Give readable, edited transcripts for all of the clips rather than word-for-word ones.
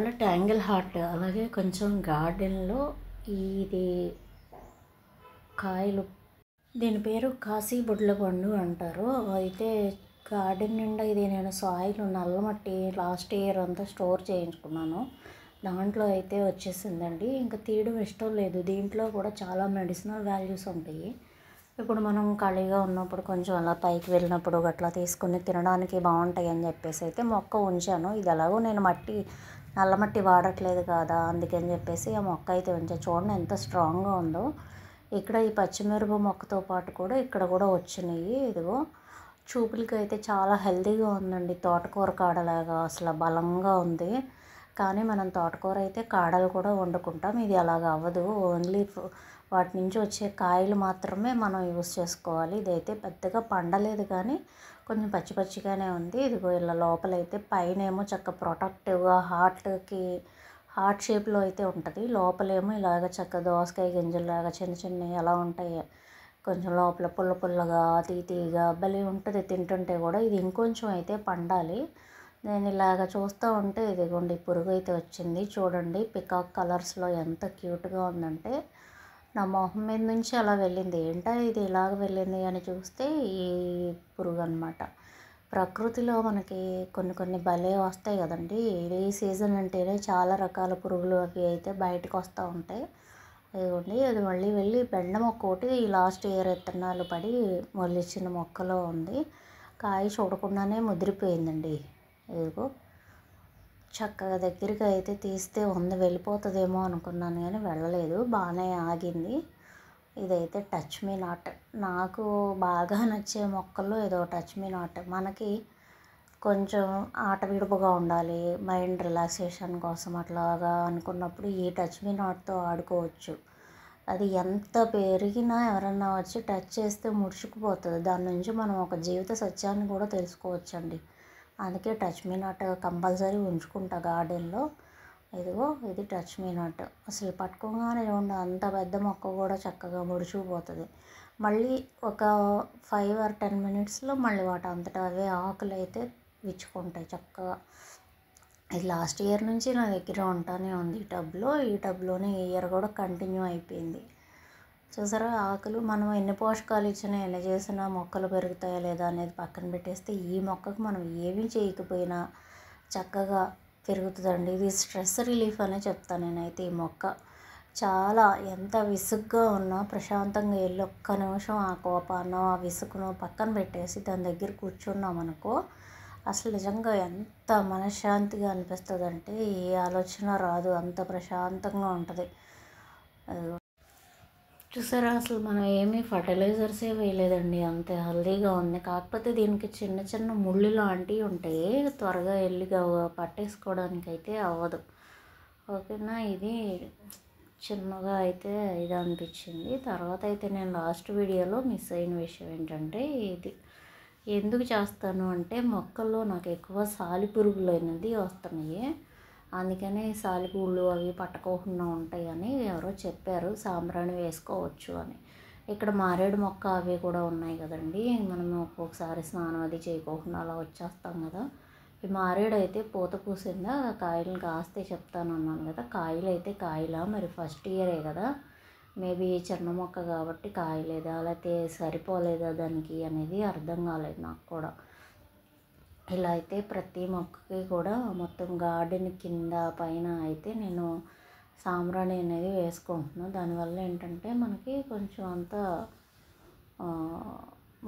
ఇవాళ tangle heart అలాగే కొంచెం గార్డెన్లో ఇది కాయలు, దీని పేరు కాశీ బుడ్ల పండు అంటారు. అయితే గార్డెన్ నిండా ఇది నేను సాయిల్ నల్లమట్టి లాస్ట్ ఇయర్ అంతా స్టోర్ చేయించుకున్నాను. దాంట్లో అయితే వచ్చేసిందండి. ఇంకా తీయడం ఇష్టం లేదు. దీంట్లో కూడా చాలా మెడిసినల్ వాల్యూస్ ఉంటాయి. ఇప్పుడు మనం ఖాళీగా ఉన్నప్పుడు కొంచెం అలా పైకి వెళ్ళినప్పుడు గట్లా తీసుకుని తినడానికి బాగుంటాయి అని చెప్పేసి అయితే మొక్క ఉంచాను. ఇది ఎలాగో నేను నల్లమట్టి వాడట్లేదు కదా, అందుకని చెప్పేసి ఆ మొక్క అయితే ఉంచాను. చూడండి ఎంత స్ట్రాంగ్గా ఉందో. ఇక్కడ ఈ పచ్చిమిరప మొక్కతో పాటు కూడా ఇక్కడ కూడా వచ్చినాయి. ఇదిగో చూపులకి అయితే చాలా హెల్తీగా ఉందండి. తోటకూర కాడలాగా అసలు బలంగా ఉంది. కానీ మనం తోటకూర అయితే కాడలు కూడా వండుకుంటాం. ఇది అలాగ అవ్వదు. ఓన్లీ వాటి నుంచి వచ్చే కాయలు మాత్రమే మనం యూస్ చేసుకోవాలి. ఇదైతే పెద్దగా పండలేదు కానీ కొంచెం పచ్చి పచ్చిగానే ఉంది. ఇదిగో ఇలా లోపలైతే పైన ఏమో చక్క ప్రొటెక్టివ్గా హార్ట్ షేప్లో అయితే ఉంటుంది. లోపలేమో ఇలాగ చక్క దోసకాయ గింజల్లాగా చిన్న చిన్నవి అలా ఉంటాయి. కొంచెం లోపల పుల్లగా తీగా భలే ఉంటుంది తింటుంటే కూడా. ఇది ఇంకొంచెం అయితే పండాలి. నేను ఇలాగ చూస్తూ ఉంటే ఇదిగోండి పురుగు అయితే వచ్చింది. చూడండి పికాక్ కలర్స్లో ఎంత క్యూట్గా ఉందంటే నా మొహం మీద నుంచి అలా వెళ్ళింది. ఏంటో ఇది ఇలాగ వెళ్ళింది అని చూస్తే ఈ పురుగు అనమాట. ప్రకృతిలో మనకి కొన్ని భలే వస్తాయి కదండి. ఈ సీజన్ అంటేనే చాలా రకాల పురుగులు అవి అయితే బయటకు వస్తూ ఉంటాయి. ఇదిగోండి అది మళ్ళీ వెళ్ళి బెండ మొక్క ఒకటి లాస్ట్ ఇయర్ విత్తనాలు పడి మొలిచిన మొక్కలో ఉంది. కాయ చూడకుండానే ముదిరిపోయిందండి. ఇదిగో చక్కగా దగ్గరికి అయితే తీస్తే వెళ్ళిపోతుందేమో అనుకున్నాను కానీ వెళ్ళలేదు, బాగానే ఆగింది. ఇదైతే టచ్ మీ నాట్. నాకు బాగా నచ్చే మొక్కల్లో ఏదో టచ్ మీ నాట్. మనకి కొంచెం ఆట విడుపుగా ఉండాలి, మైండ్ రిలాక్సేషన్ కోసం అట్లాగా అనుకున్నప్పుడు ఈ టచ్ మీ నాట్తో ఆడుకోవచ్చు. అది ఎంత పెరిగినా ఎవరన్నా వచ్చి టచ్ చేస్తే ముడుచుకుపోతుంది. దాని నుంచి మనం ఒక జీవిత సత్యాన్ని కూడా తెలుసుకోవచ్చండి. అందుకే టచ్ మీ నాట్ కంపల్సరీ ఉంచుకుంటా గార్డెన్లో. ఇదిగో ఇది టచ్ మీ నాట్. అసలు పట్టుకోగానే చూడండి అంత పెద్ద మొక్క కూడా చక్కగా ముడుచుకుపోతుంది. మళ్ళీ ఒక 5 or 10 minutesలో మళ్ళీ వాటి అంతటా అవే ఆకులు అయితే విచ్చుకుంటాయి చక్కగా. ఇది లాస్ట్ ఇయర్ నుంచి నా దగ్గర ఉంటానే ఉంది ఈ టబ్లోనే ఈ ఇయర్ కూడా కంటిన్యూ అయిపోయింది. చూసారా ఆకులు మనం ఎన్ని పోషకాలు ఇచ్చినా ఎన్ని చేసినా మొక్కలు పెరుగుతాయా లేదా అనేది పక్కన పెట్టేస్తే ఈ మొక్కకు మనం ఏమీ చేయకపోయినా చక్కగా పెరుగుతుందండి. ఇది స్ట్రెస్ రిలీఫ్ అనే చెప్తాను నేనైతే. ఈ మొక్క చాలా ఎంత విసుగ్గా ఉన్నా ప్రశాంతంగా వెళ్ళి ఒక్క నిమిషం ఆ కోపాన్నో ఆ విసుగునో పక్కన పెట్టేసి దాని దగ్గర కూర్చున్నామనుకో అసలు నిజంగా ఎంత మనశ్శాంతిగా అనిపిస్తుంది అంటే ఏ ఆలోచన రాదు, అంత ప్రశాంతంగా ఉంటుంది. చూసారా అసలు మనం ఏమీ ఫర్టిలైజర్సే వేయలేదండి, అంతే హెల్దీగా ఉంది. కాకపోతే దీనికి చిన్న చిన్న ముళ్ళు లాంటివి ఉంటాయి, త్వరగా వెళ్ళి పట్టేసుకోవడానికి అయితే అవ్వదు. ఓకేనా, ఇది చిన్నగా అయితే ఇది అనిపించింది. తర్వాత అయితే నేను లాస్ట్ వీడియోలో మిస్ అయిన విషయం ఏంటంటే ఇది ఎందుకు చేస్తాను అంటే మొక్కల్లో నాకు ఎక్కువ సాలిపురుగులు అనేది వస్తున్నాయి. అందుకనే సాలిపురుగులు అవి పట్టకోకుండా ఉంటాయని ఎవరో చెప్పారు, సాంబ్రాణి వేసుకోవచ్చు అని. ఇక్కడ మారేడు మొక్క అవి కూడా ఉన్నాయి కదండి. మనం ఒక్కొక్కసారి స్నానం అది చేయకోకుండా అలా వచ్చేస్తాం కదా. ఈ మారేడు అయితే పూత పూసిందా, కాయలు కాస్తే చెప్తాను అన్నాను కదా. కాయలు అయితే కాయలా మరి ఫస్ట్ ఇయరే కదా, మేబీ చిన్న మొక్క కాబట్టి కాయలేదా లేకపోతే సరిపోలేదా దానికి అనేది అర్థం కాలేదు నాకు కూడా. ఇలా అయితే ప్రతి మొక్కకి కూడా మొత్తం గార్డెన్ కింద పైన అయితే నేను సాంబ్రాణి అనేది వేసుకుంటున్నాను. దానివల్ల ఏంటంటే మనకి కొంచెం అంతా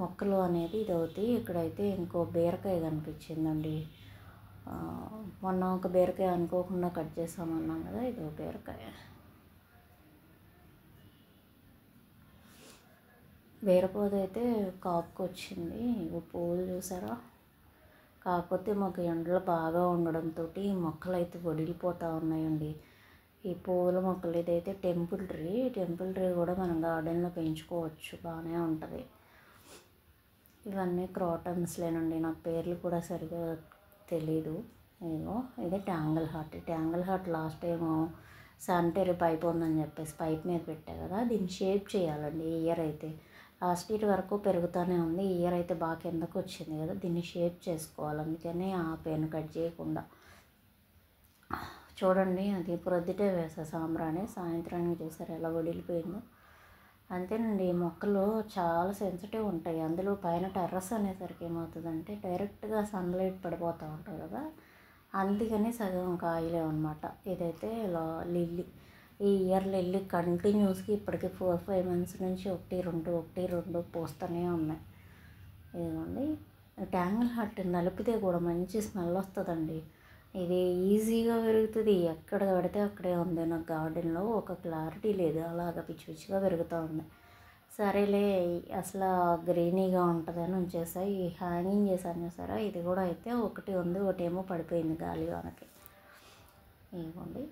మొక్కలు అనేది ఇది అవుతాయి. ఇక్కడైతే ఇంకో బీరకాయ కనిపించిందండి. మొన్న ఒక బీరకాయ అనుకోకుండా కట్ చేసామన్నాం కదా, ఇది ఒక బీరకాయ. బీరపోద అయితే కాపుకొచ్చింది. పువ్వులు చూసారా. కాకపోతే మాకు ఎండలు బాగా ఉండడంతో ఈ మొక్కలు అయితే వడిలిపోతూ ఉన్నాయండి. ఈ పువ్వుల మొక్కలు ఇదైతే టెంపుల్ ట్రీ కూడా మనం గార్డెన్లో పెంచుకోవచ్చు, బాగానే ఉంటుంది. ఇవన్నీ క్రాటన్స్లేనండి, నాకు పేర్లు కూడా సరిగా తెలీదు. ఇది tangle heart last time sanitary pipe ఉందని చెప్పేసి పైప్ మీద పెట్టా కదా, దీన్ని షేప్ చేయాలండి. ఈ ఇయర్ అయితే లాస్ట్ ఇయర్ వరకు పెరుగుతూనే ఉంది, ఈ ఇయర్ అయితే బాగా కిందకు వచ్చింది కదా, దీన్ని షేప్ చేసుకోవాలి. అందుకని ఆ పెన్ కట్ చేయకుండా చూడండి అది ప్రొద్దుటే వేసా సాంబ్రాణి, సాయంత్రానికి చూసారు ఎలా వడిలిపోయిందో. అంతేనండి, ఈ మొక్కలు చాలా సెన్సిటివ్ ఉంటాయి. అందులో పైన టెర్రస్ అనేసరికి ఏమవుతుందంటే డైరెక్ట్గా సన్లైట్ పడిపోతూ ఉంటుంది కదా, అందుకని సగం కాయలేవు అనమాట. ఇదైతే లిల్లీ, ఈ ఇయర్ లిల్లీ కంటిన్యూస్గా ఇప్పటికి 4-5 మంత్స్ నుంచి ఒకటి రెండు పూస్తూనే ఉన్నాయి. ఇదిగోండి, ట్యాంగిల్ హార్ట్ నలిపితే కూడా మంచి స్మెల్ వస్తుందండి. ఇది ఈజీగా పెరుగుతుంది, ఎక్కడ పడితే అక్కడే ఉంది. నాకు గార్డెన్లో ఒక క్లారిటీ లేదు, అలాగ పిచ్చి పిచ్చిగా పెరుగుతూ ఉంది. సరేలే అసలు గ్రీనీగా ఉంటుందని ఉంచేసా. ఈ హ్యాంగింగ్ చేశాను చూసారా, ఇది కూడా అయితే ఒకటి ఉంది, ఒకటేమో పడిపోయింది గాలి వానకి. ఇదిగోండి,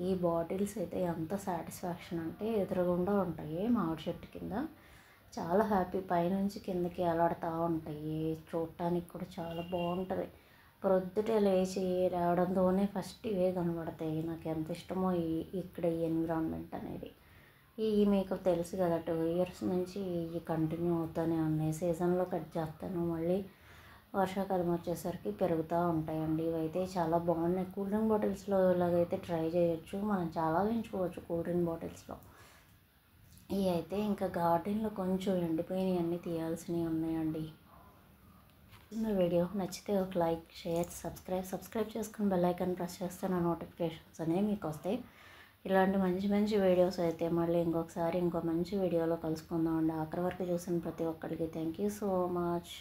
ఈ బాటిల్స్ అయితే ఎంత సాటిస్ఫాక్షన్ అంటే ఎదురుగుండా ఉంటాయి మామిడి చెట్టు కింద. చాలా హ్యాపీ, పైనుంచి కిందకి ఎలాడుతూ ఉంటాయి, చూడటానికి కూడా చాలా బాగుంటుంది. ప్రొద్దుటే లేచి రావడంతోనే ఫస్ట్ ఇవే కనబడతాయి. నాకు ఎంత ఇష్టమో ఇక్కడ ఈ ఎన్విరాన్మెంట్ అనేది. ఇవి మీకు తెలుసు కదా, 2 ఇయర్స్ నుంచి ఇవి కంటిన్యూ అవుతూనే ఉన్నాయి. సీజన్లో కట్ చేస్తాను, మళ్ళీ వర్షాకాలం వచ్చేసరికి పెరుగుతూ ఉంటాయండి. ఇవైతే చాలా బాగున్నాయి. కూల్ డ్రింక్ బాటిల్స్లో ఇలాగైతే ట్రై చేయొచ్చు, మనం చాలా పెంచుకోవచ్చు కూల్ డ్రింక్ బాటిల్స్లో. ఇవి అయితే ఇంకా గార్డెన్లో కొంచెం ఎండిపోయినవి అన్నీ తీయాల్సినవి ఉన్నాయండి. వీడియో నచ్చితే ఒక లైక్, షేర్, సబ్స్క్రైబ్ చేసుకుని బెల్ ఐకాన్ ప్రెస్ చేస్తే నా నోటిఫికేషన్స్ అనేవి మీకు వస్తాయి. ఇలాంటి మంచి మంచి వీడియోస్ అయితే మళ్ళీ ఇంకొకసారి ఇంకో మంచి వీడియోలో కలుసుకుందాం అండి. ఆఖరి వరకు చూసిన ప్రతి ఒక్కరికి థ్యాంక్ యూ సో మచ్.